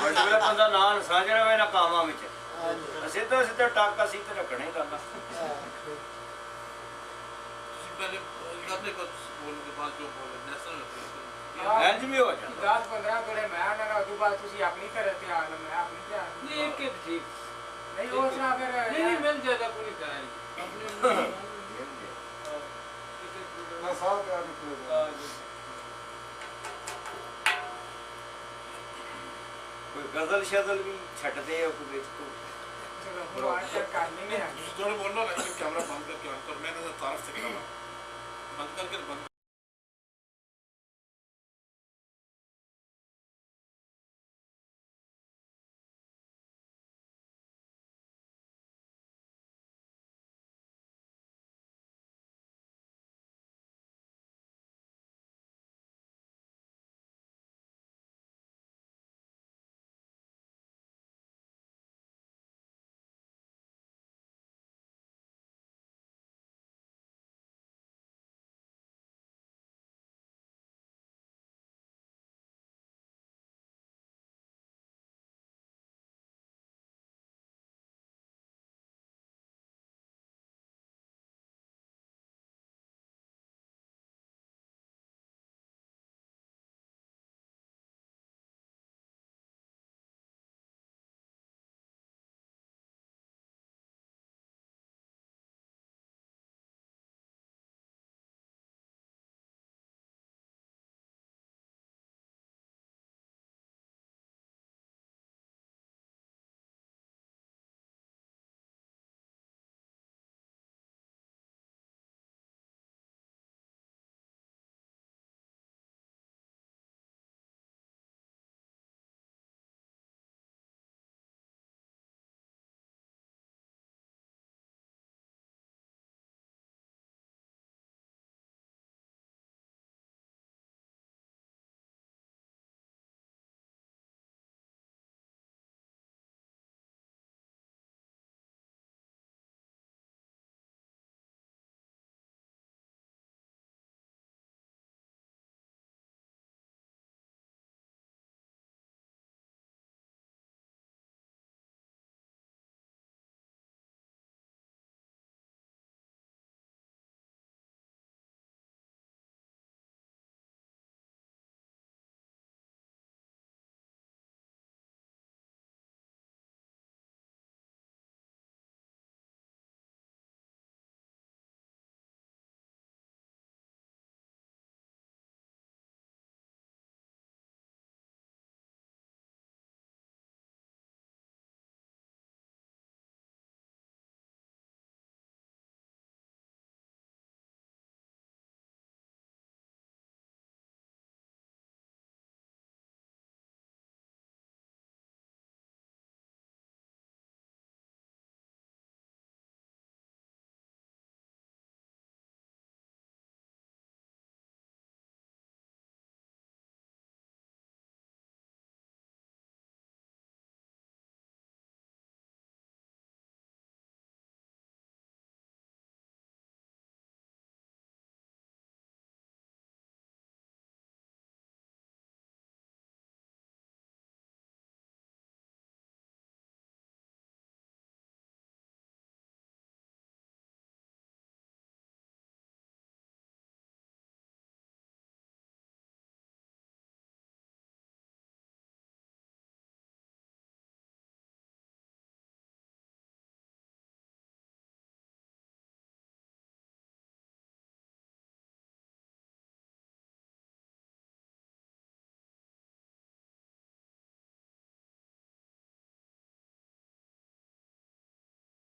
ਵੱਡੇ ਵੇਲੇ ਬੰਦਾ ਨਾ ਨਸਾ ਜਿਹੜਾ ਵੇ ਨਾ ਕਾਮਾਂ ਵਿੱਚ ਸਿੱਧਾ ਸਿੱਧਾ ਟੱਕ ਅਸੀਂ ਤੇ ਰੱਖਣਾ ਹੀ ਕਰਨਾ। ਤੁਸੀਂ ਪਹਿਲੇ ਕਰਦੇ ਕੁਝ ਬੋਲਣ ਦੇ ਬਾਅਦ ਜੋ ਬੋਲੇ ਨੈਸ਼ਨਲ ਇੰਜ ਵੀ ਹੋ ਜਾਂਦਾ 10-15 ਤੋੜੇ ਮੈਂ ਉਹਨਾਂ ਨਾਲ ਉਦੋਂ ਬਾਅਦ ਤੁਸੀਂ ਆਪਣੀ ਤਰ੍ਹਾਂ ਧਿਆਨ ਮੈਂ ਆਪਣੀ ਧਿਆਨ ਨਹੀਂ ਇੱਕ ਇੱਕ ਠੀਕ ਨਹੀਂ ਉਸ ਤਰ੍ਹਾਂ ਫਿਰ ਨਹੀਂ ਮਿਲ ਜਾਏਗਾ ਕੋਈ ਕਰਾਈ ਮੈਂ ਸਾਹ ਪਿਆ ਨਿਕਲੇਗਾ ਕੋਈ ਗਜ਼ਲ ਸ਼ਜ਼ਲ ਵੀ ਛੱਡਦੇ ਆ ਕੋਈ ਵਿੱਚ ਤੋਂ ਚਲੋ ਹੁਣ ਆਜ ਤੱਕ ਕਰਨੀ ਨਹੀਂ ਆਣੀ थोड़ा बोल लो ना कैमरा बंद करके ऑन करो मैंने तारफ से करा बंद करके बंद